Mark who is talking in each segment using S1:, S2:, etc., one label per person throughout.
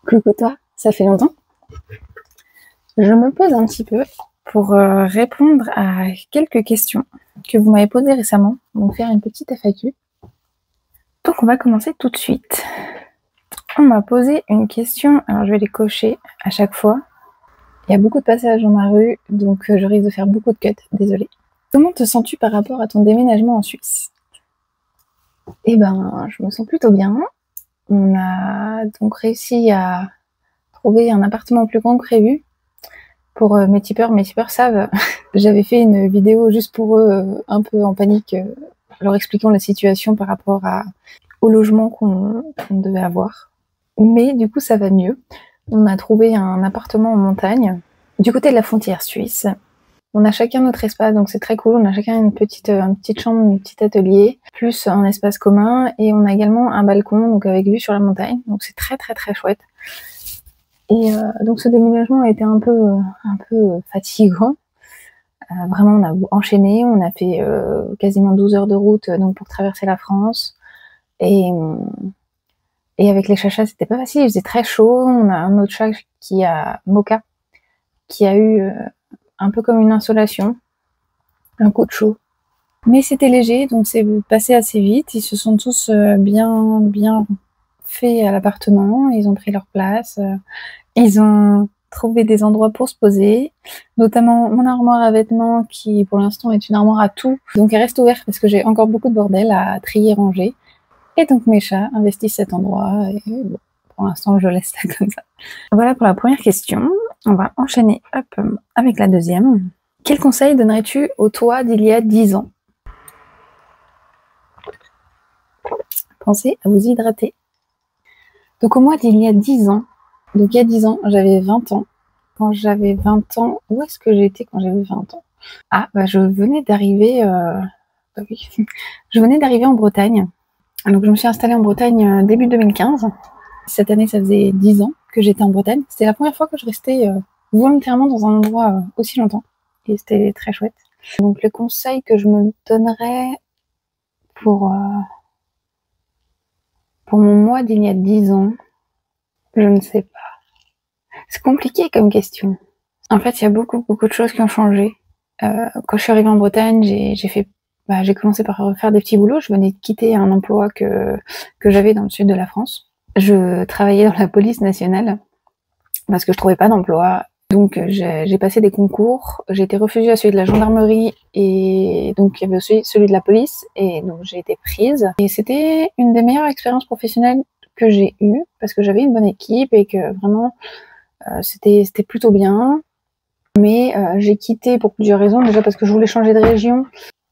S1: Coucou toi, ça fait longtemps. Je me pose un petit peu pour répondre à quelques questions que vous m'avez posées récemment, donc faire une petite FAQ. Donc on va commencer tout de suite. On m'a posé une question, alors je vais les cocher à chaque fois. Il y a beaucoup de passages dans ma rue, donc je risque de faire beaucoup de cuts, désolée. Comment te sens-tu par rapport à ton déménagement en Suisse? Eh ben, je me sens plutôt bien. On a donc réussi à trouver un appartement plus grand que prévu. Pour mes tipeurs savent, j'avais fait une vidéo juste pour eux, un peu en panique, leur expliquant la situation par rapport au logement qu'on devait avoir. Mais du coup, ça va mieux. On a trouvé un appartement en montagne, du côté de la frontière suisse. On a chacun notre espace, donc c'est très cool. On a chacun une petite chambre, un petit atelier, plus un espace commun, et on a également un balcon, donc avec vue sur la montagne. Donc c'est très très très chouette. Et donc ce déménagement a été un peu fatigant. Vraiment, on a enchaîné, on a fait quasiment 12 heures de route donc pour traverser la France. Et avec les chachas, c'était pas facile, il faisait très chaud. On a un autre chat Mocha, qui a eu un peu comme une insolation, un coup de chaud. Mais c'était léger, donc c'est passé assez vite. Ils se sont tous bien faits à l'appartement, ils ont pris leur place. Ils ont trouvé des endroits pour se poser, notamment mon armoire à vêtements qui pour l'instant est une armoire à tout, donc elle reste ouverte parce que j'ai encore beaucoup de bordel à trier, ranger. Et donc mes chats investissent cet endroit et bon, pour l'instant je laisse ça comme ça. Voilà pour la première question. On va enchaîner avec la deuxième. Quel conseil donnerais-tu au toi d'il y a 10 ans? Pensez à vous hydrater. Donc au moi d'il y a 10 ans, donc il y a 10 ans, j'avais 20 ans. Quand j'avais 20 ans, où est-ce que j'étais quand j'avais 20 ans? Ah, bah je venais d'arriver, oui, je venais d'arriver en Bretagne. Donc je me suis installée en Bretagne début 2015. Cette année, ça faisait 10 ans que j'étais en Bretagne. C'était la première fois que je restais volontairement dans un endroit aussi longtemps. Et c'était très chouette. Donc le conseil que je me donnerais pour mon moi d'il y a 10 ans, je ne sais pas. C'est compliqué comme question. En fait, il y a beaucoup de choses qui ont changé. Quand je suis arrivée en Bretagne, j'ai commencé par faire des petits boulots. Je venais de quitter un emploi que j'avais dans le sud de la France. Je travaillais dans la police nationale parce que je trouvais pas d'emploi. Donc j'ai passé des concours. J'ai été refusée à celui de la gendarmerie et donc il y avait aussi celui de la police et donc j'ai été prise. Et c'était une des meilleures expériences professionnelles que j'ai eues parce que j'avais une bonne équipe et que vraiment c'était plutôt bien. Mais j'ai quitté pour plusieurs raisons. Déjà parce que je voulais changer de région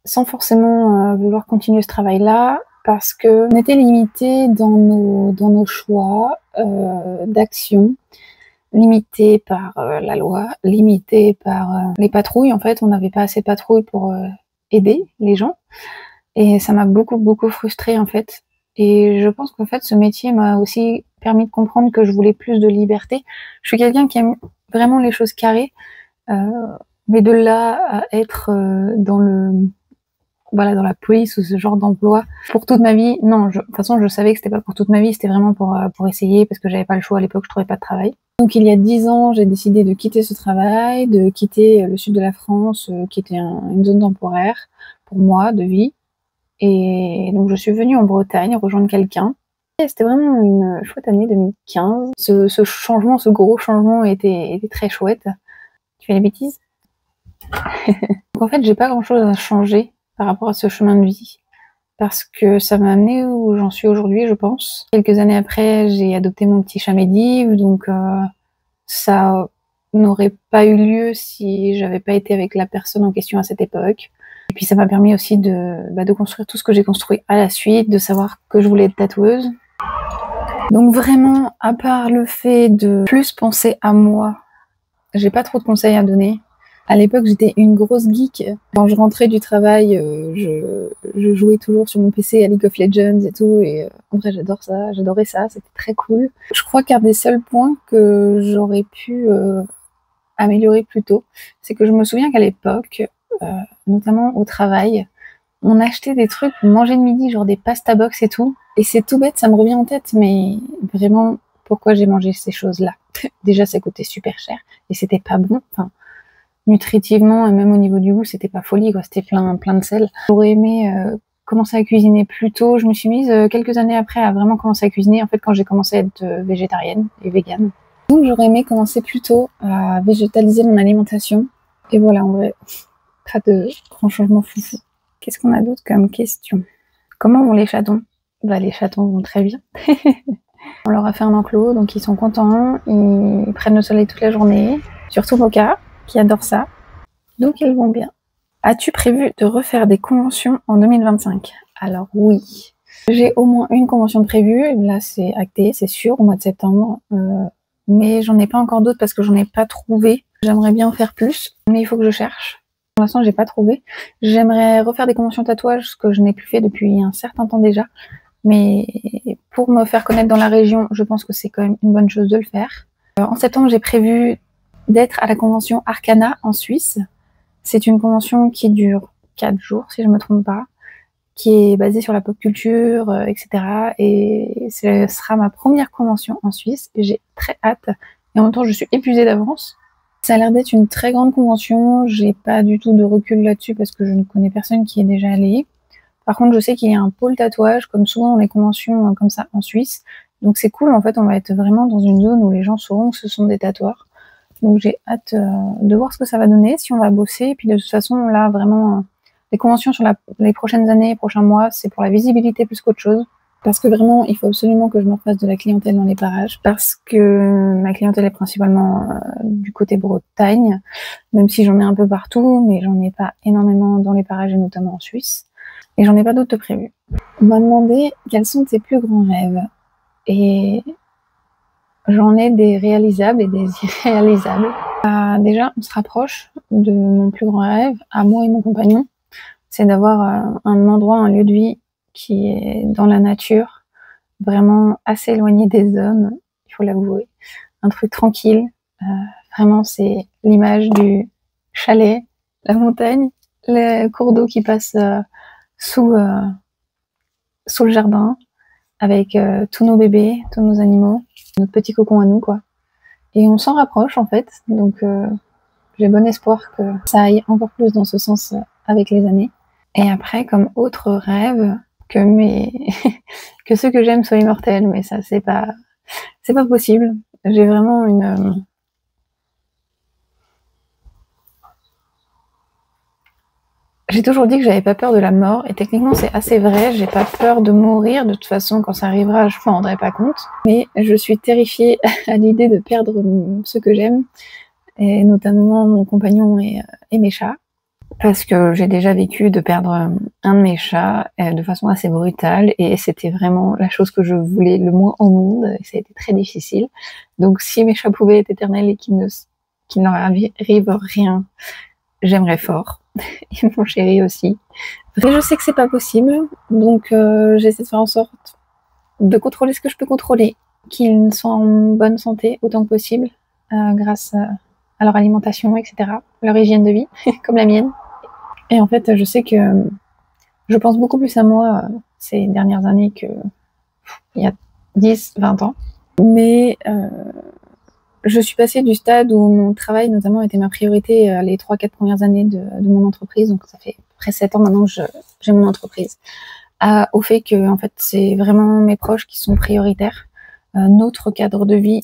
S1: sans forcément vouloir continuer ce travail-là, parce que on était limité dans nos choix d'action, limité par la loi, limité par les patrouilles. En fait, on n'avait pas assez de patrouilles pour aider les gens. Et ça m'a beaucoup frustrée en fait. Et je pense qu'en fait, ce métier m'a aussi permis de comprendre que je voulais plus de liberté. Je suis quelqu'un qui aime vraiment les choses carrées. Mais de là à être dans la police ou ce genre d'emploi pour toute ma vie, non. De toute façon, je savais que c'était pas pour toute ma vie, c'était vraiment pour essayer parce que j'avais pas le choix à l'époque, je trouvais pas de travail. Donc il y a 10 ans, j'ai décidé de quitter ce travail, de quitter le sud de la France, qui était une zone temporaire pour moi de vie. Et donc je suis venue en Bretagne rejoindre quelqu'un. Et c'était vraiment une chouette année 2015. Ce gros changement était très chouette. Tu fais des bêtises? Donc en fait, j'ai pas grand-chose à changer par rapport à ce chemin de vie, parce que ça m'a amené où j'en suis aujourd'hui, je pense. Quelques années après, j'ai adopté mon petit chat Médive, donc ça n'aurait pas eu lieu si j'avais pas été avec la personne en question à cette époque. Et puis ça m'a permis aussi de construire tout ce que j'ai construit à la suite, de savoir que je voulais être tatoueuse. Donc vraiment, à part le fait de plus penser à moi, j'ai pas trop de conseils à donner. À l'époque, j'étais une grosse geek. Quand je rentrais du travail, je jouais toujours sur mon PC à League of Legends et tout. Et en vrai, j'adorais ça, c'était très cool. Je crois qu'un des seuls points que j'aurais pu améliorer plus tôt, c'est que je me souviens qu'à l'époque, notamment au travail, on achetait des trucs pour manger le midi, genre des pasta box et tout. Et c'est tout bête, ça me revient en tête, mais vraiment, pourquoi j'ai mangé ces choses-là. Déjà, ça coûtait super cher et c'était pas bon. Enfin, nutritivement et même au niveau du goût, c'était pas folie, quoi. C'était plein de sel. J'aurais aimé commencer à cuisiner plus tôt. Je me suis mise quelques années après à vraiment commencer à cuisiner, en fait, quand j'ai commencé à être végétarienne et végane. Donc j'aurais aimé commencer plus tôt à végétaliser mon alimentation. Et voilà, en vrai, pas de grand changement foufou. Qu'est-ce qu'on a d'autre comme question? Comment vont les chatons? Bah, les chatons vont très bien. On leur a fait un enclos, donc ils sont contents, ils prennent le soleil toute la journée, surtout Mocha, qui adore ça. Donc ils vont bien. As-tu prévu de refaire des conventions en 2025? Alors oui. J'ai au moins une convention de prévue, là c'est acté, c'est sûr, au mois de septembre. Mais j'en ai pas encore d'autres parce que j'en ai pas trouvé. J'aimerais bien en faire plus, mais il faut que je cherche. Pour l'instant, j'ai pas trouvé. J'aimerais refaire des conventions tatouage, ce que je n'ai plus fait depuis un certain temps déjà. Mais pour me faire connaître dans la région, je pense que c'est quand même une bonne chose de le faire. En septembre, j'ai prévu d'être à la convention Arcana en Suisse. C'est une convention qui dure 4 jours, si je me trompe pas, qui est basée sur la pop culture, etc. Et ce sera ma première convention en Suisse. Et j'ai très hâte. Et en même temps, je suis épuisée d'avance. Ça a l'air d'être une très grande convention. J'ai pas du tout de recul là-dessus parce que je ne connais personne qui est déjà allé. Par contre, je sais qu'il y a un pôle tatouage, comme souvent dans les conventions comme ça en Suisse. Donc c'est cool, en fait, on va être vraiment dans une zone où les gens sauront que ce sont des tatoueurs. Donc j'ai hâte de voir ce que ça va donner, si on va bosser. Et puis de toute façon, là, vraiment, les conventions sur les prochaines années, les prochains mois, c'est pour la visibilité plus qu'autre chose. Parce que vraiment, il faut absolument que je me refasse de la clientèle dans les parages. Parce que ma clientèle est principalement du côté Bretagne, même si j'en ai un peu partout, mais j'en ai pas énormément dans les parages et notamment en Suisse. Et j'en ai pas d'autres prévus. On m'a demandé quels sont tes plus grands rêves. Et j'en ai des réalisables et des irréalisables. Déjà, on se rapproche de mon plus grand rêve, à moi et mon compagnon. C'est d'avoir un endroit, un lieu de vie qui est dans la nature, vraiment assez éloigné des hommes, il faut l'avouer. Un truc tranquille. Vraiment, c'est l'image du chalet, la montagne, les cours d'eau qui passent sous le jardin, avec tous nos bébés, tous nos animaux, notre petit cocon à nous, quoi. Et on s'en rapproche, en fait. Donc, j'ai bon espoir que ça aille encore plus dans ce sens avec les années. Et après, comme autre rêve, que ceux que j'aime soient immortels, mais ça, c'est pas possible. J'ai vraiment J'ai toujours dit que j'avais pas peur de la mort, et techniquement c'est assez vrai, j'ai pas peur de mourir, de toute façon quand ça arrivera je m'en rendrai pas compte, mais je suis terrifiée à l'idée de perdre ceux que j'aime, et notamment mon compagnon et mes chats, parce que j'ai déjà vécu de perdre un de mes chats de façon assez brutale, et c'était vraiment la chose que je voulais le moins au monde, et ça a été très difficile. Donc si mes chats pouvaient être éternels et qu'il ne leur arrive rien, j'aimerais fort. Et mon chéri aussi. Mais je sais que c'est pas possible, donc j'essaie de faire en sorte de contrôler ce que je peux contrôler, qu'ils soient en bonne santé autant que possible, grâce à leur alimentation, etc., leur hygiène de vie, comme la mienne. Et en fait, je sais que je pense beaucoup plus à moi ces dernières années que il y a 10, 20 ans. Mais je suis passée du stade où mon travail, notamment, était ma priorité les 3-4 premières années de mon entreprise. Donc, ça fait près 7 ans maintenant que j'ai mon entreprise. Au fait que, en fait, c'est vraiment mes proches qui sont prioritaires. Notre cadre de vie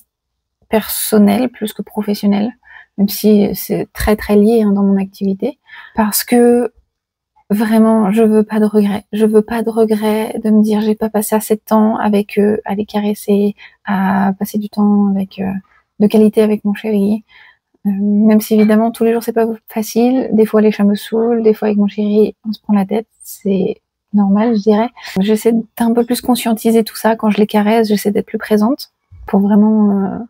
S1: personnel plus que professionnel, même si c'est très, très lié dans mon activité. Parce que, vraiment, je veux pas de regrets. Je veux pas de regrets de me dire j'ai pas passé assez de temps avec eux, à les caresser, à passer du temps avec de qualité avec mon chéri. Même si évidemment tous les jours c'est pas facile, des fois les chats me saoulent, des fois avec mon chéri on se prend la tête, c'est normal je dirais. J'essaie d'un peu plus conscientiser tout ça quand je les caresse, j'essaie d'être plus présente pour vraiment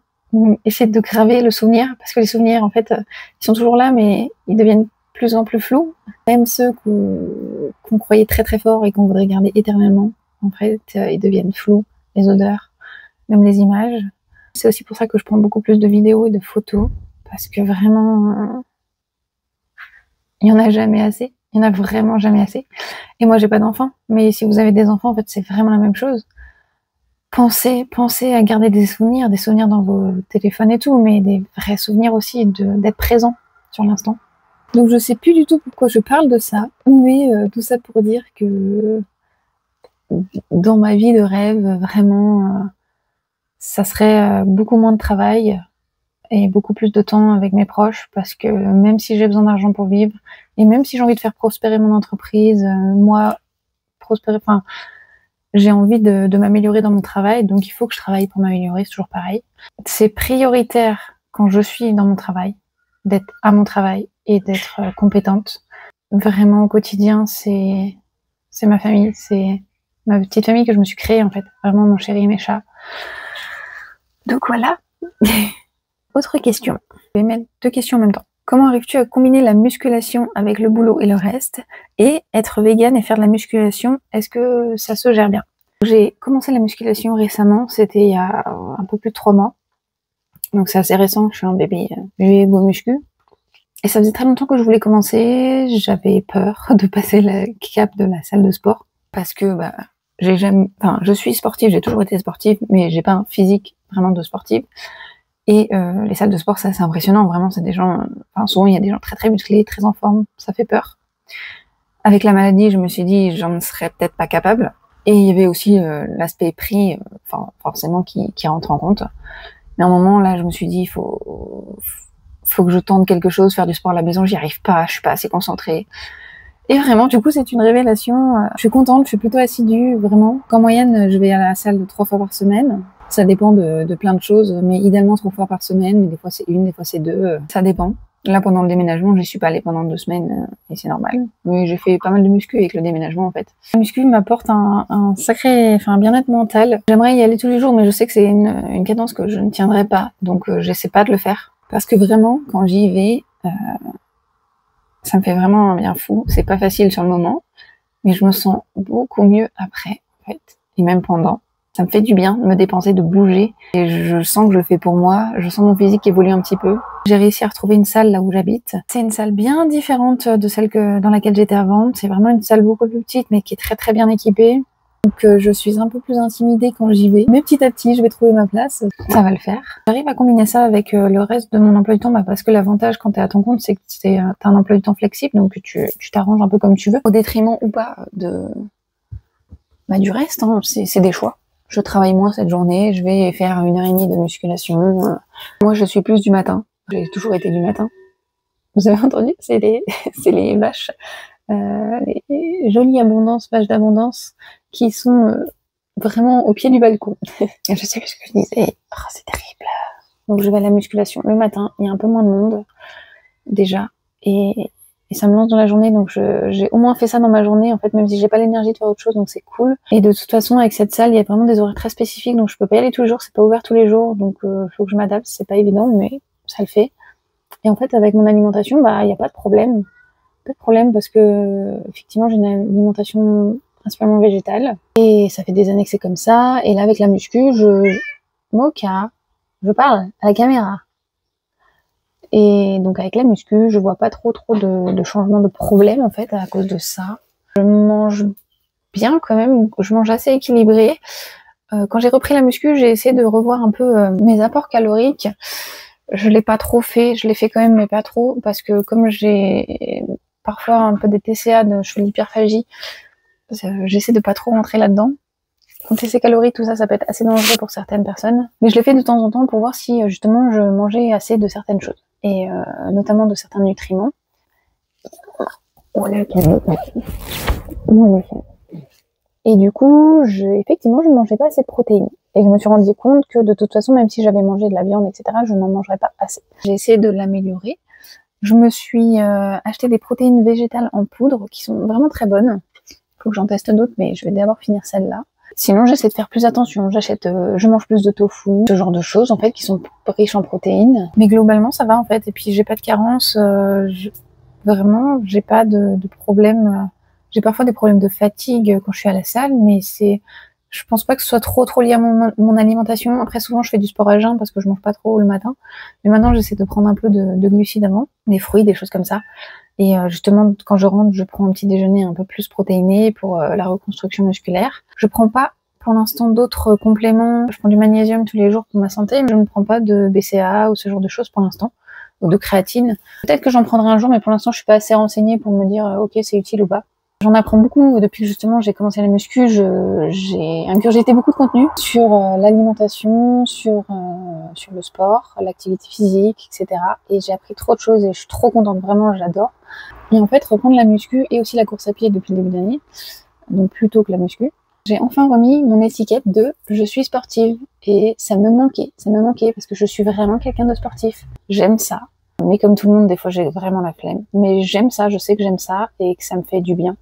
S1: essayer de graver le souvenir, parce que les souvenirs en fait ils sont toujours là mais ils deviennent de plus en plus flous. Même ceux qu'on croyait très très forts et qu'on voudrait garder éternellement, en fait ils deviennent flous, les odeurs, même les images. C'est aussi pour ça que je prends beaucoup plus de vidéos et de photos, parce que vraiment, il y en a jamais assez. Il y en a vraiment jamais assez. Et moi, j'ai pas d'enfants, mais si vous avez des enfants, en fait, c'est vraiment la même chose. pensez à garder des souvenirs dans vos téléphones et tout, mais des vrais souvenirs aussi, d'être présent sur l'instant. Donc je sais plus du tout pourquoi je parle de ça, mais tout ça pour dire que dans ma vie de rêve, vraiment, ça serait beaucoup moins de travail et beaucoup plus de temps avec mes proches, parce que même si j'ai besoin d'argent pour vivre, et même si j'ai envie de faire prospérer mon entreprise, moi, enfin, j'ai envie de m'améliorer dans mon travail, donc il faut que je travaille pour m'améliorer, c'est toujours pareil. C'est prioritaire quand je suis dans mon travail, d'être à mon travail et d'être compétente. Vraiment au quotidien, c'est ma famille, c'est ma petite famille que je me suis créée en fait, vraiment mon chéri et mes chats. Donc voilà. Autre question. Je vais mettre 2 questions en même temps. Comment arrives-tu à combiner la musculation avec le boulot et le reste? Et être végane et faire de la musculation, est-ce que ça se gère bien? J'ai commencé la musculation récemment, c'était il y a un peu plus de 3 mois. Donc c'est assez récent, je suis un bébé beau muscu. Et ça faisait très longtemps que je voulais commencer, j'avais peur de passer le cap de la salle de sport. Parce que je suis sportive, j'ai toujours été sportive, mais j'ai pas un physique vraiment de sportive. Et les salles de sport, ça c'est impressionnant, vraiment, c'est des gens, souvent il y a des gens très très musclés, très en forme, ça fait peur. Avec la maladie, je me suis dit, j'en serais peut-être pas capable. Et il y avait aussi l'aspect prix, forcément qui rentre en compte. Mais à un moment, là, je me suis dit, il faut que je tente quelque chose, faire du sport à la maison, j'y arrive pas, je suis pas assez concentrée. Et vraiment, du coup, c'est une révélation. Je suis contente, je suis plutôt assidue, vraiment. En moyenne, je vais à la salle 3 fois par semaine. Ça dépend de plein de choses, mais idéalement 3 fois par semaine, mais des fois c'est 1, des fois c'est 2, ça dépend. Là, pendant le déménagement, je suis pas allée pendant 2 semaines, et c'est normal. Mais j'ai fait pas mal de muscu avec le déménagement, en fait. La muscu m'apporte un sacré, un bien-être mental. J'aimerais y aller tous les jours, mais je sais que c'est une cadence que je ne tiendrai pas, donc j'essaie pas de le faire. Parce que vraiment, quand j'y vais, ça me fait vraiment un bien fou. C'est pas facile sur le moment, mais je me sens beaucoup mieux après, en fait, et même pendant. Ça me fait du bien de me dépenser, de bouger. Et je sens que je le fais pour moi. Je sens mon physique évoluer un petit peu. J'ai réussi à retrouver une salle là où j'habite. C'est une salle bien différente de celle dans laquelle j'étais avant. C'est vraiment une salle beaucoup plus petite, mais qui est très très bien équipée. Donc je suis un peu plus intimidée quand j'y vais. Mais petit à petit, je vais trouver ma place. Ça va le faire. J'arrive à combiner ça avec le reste de mon emploi du temps, parce que l'avantage quand t'es à ton compte, c'est que t'as un emploi du temps flexible, donc tu t'arranges un peu comme tu veux. Au détriment ou pas du reste, hein, c'est des choix. Je travaille moins cette journée, je vais faire 1h30 de musculation. Moi, je suis plus du matin. J'ai toujours été du matin. Vous avez entendu? C'est les vaches, les jolies vaches d'abondance, qui sont vraiment au pied du balcon. Je sais plus ce que je disais. Oh, c'est terrible. Donc, je vais à la musculation le matin. Il y a un peu moins de monde, déjà. Et ça me lance dans la journée, donc j'ai au moins fait ça dans ma journée, en fait, même si j'ai pas l'énergie de faire autre chose, donc c'est cool. Et de toute façon, avec cette salle, il y a vraiment des horaires très spécifiques, donc je peux pas y aller tous les jours, c'est pas ouvert tous les jours, donc faut que je m'adapte, c'est pas évident, mais ça le fait. Et en fait, avec mon alimentation, il y a pas de problème. Pas de problème parce que, effectivement, j'ai une alimentation principalement végétale. Et ça fait des années que c'est comme ça. Et là, avec la muscu, Mocha, je parle à la caméra. Et donc avec la muscu, je vois pas trop de changements de problème en fait à cause de ça. Je mange bien quand même, je mange assez équilibré. Quand j'ai repris la muscu, j'ai essayé de revoir un peu mes apports caloriques. Je l'ai pas trop fait, je l'ai fait quand même mais pas trop parce que comme j'ai parfois un peu des TCA, je fais de l'hyperphagie, j'essaie de pas trop rentrer là-dedans. Compter ses calories, tout ça, ça peut être assez dangereux pour certaines personnes. Mais je l'ai fait de temps en temps pour voir si justement je mangeais assez de certaines choses. Et notamment de certains nutriments. Et du coup, effectivement, je ne mangeais pas assez de protéines. Et je me suis rendu compte que de toute façon, même si j'avais mangé de la viande, etc., je n'en mangerais pas assez. J'ai essayé de l'améliorer. Je me suis acheté des protéines végétales en poudre qui sont vraiment très bonnes. Il faut que j'en teste d'autres, mais je vais d'abord finir celle-là. Sinon, j'essaie de faire plus attention. Je mange plus de tofu, ce genre de choses en fait qui sont riches en protéines. Mais globalement, ça va en fait. Et puis j'ai pas de carence. Vraiment, j'ai pas de problème. J'ai parfois des problèmes de fatigue quand je suis à la salle, mais je pense pas que ce soit trop lié à mon alimentation. Après, souvent, je fais du sport à jeun parce que je mange pas trop le matin. Mais maintenant, j'essaie de prendre un peu de glucides avant, des fruits, des choses comme ça. Et justement, quand je rentre, je prends un petit déjeuner un peu plus protéiné pour la reconstruction musculaire. Je prends pas pour l'instant d'autres compléments. Je prends du magnésium tous les jours pour ma santé, mais je ne prends pas de BCAA ou ce genre de choses pour l'instant, ou de créatine. Peut-être que j'en prendrai un jour, mais pour l'instant je suis pas assez renseignée pour me dire ok c'est utile ou pas. J'en apprends beaucoup depuis que justement j'ai commencé la muscu. J'ai ingurgité beaucoup de contenu sur l'alimentation, sur le sport, l'activité physique, etc. Et j'ai appris trop de choses et je suis trop contente, vraiment j'adore. Et en fait reprendre la muscu et aussi la course à pied depuis le début d'année, donc plutôt que la muscu, j'ai enfin remis mon étiquette de je suis sportive et ça me manquait parce que je suis vraiment quelqu'un de sportif. J'aime ça, mais comme tout le monde des fois j'ai vraiment la flemme, mais j'aime ça, je sais que j'aime ça et que ça me fait du bien.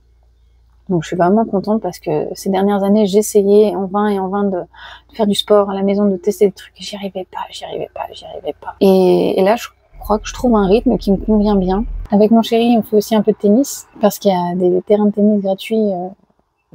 S1: Donc je suis vraiment contente parce que ces dernières années j'ai essayé en vain de faire du sport à la maison, de tester des trucs, j'y arrivais pas. Et là je crois que je trouve un rythme qui me convient bien. Avec mon chéri on fait aussi un peu de tennis parce qu'il y a des terrains de tennis gratuits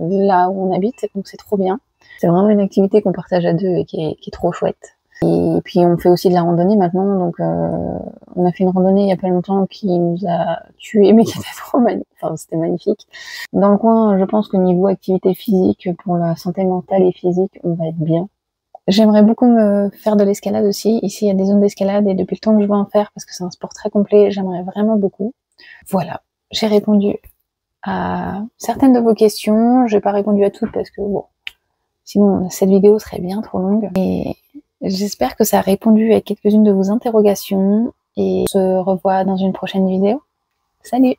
S1: là où on habite, donc c'est trop bien. C'est vraiment une activité qu'on partage à deux et qui est trop chouette. Et puis on fait aussi de la randonnée maintenant, donc on a fait une randonnée il y a pas longtemps qui nous a tués, mais qui était trop magnifique. Enfin, c'était magnifique. Dans le coin, je pense qu'au niveau activité physique, pour la santé mentale et physique, on va être bien. J'aimerais beaucoup me faire de l'escalade aussi. Ici, il y a des zones d'escalade et depuis le temps que je veux en faire, parce que c'est un sport très complet, j'aimerais vraiment beaucoup. Voilà, j'ai répondu à certaines de vos questions. J'ai pas répondu à toutes parce que bon, sinon cette vidéo serait bien trop longue. Et j'espère que ça a répondu à quelques-unes de vos interrogations et on se revoit dans une prochaine vidéo. Salut!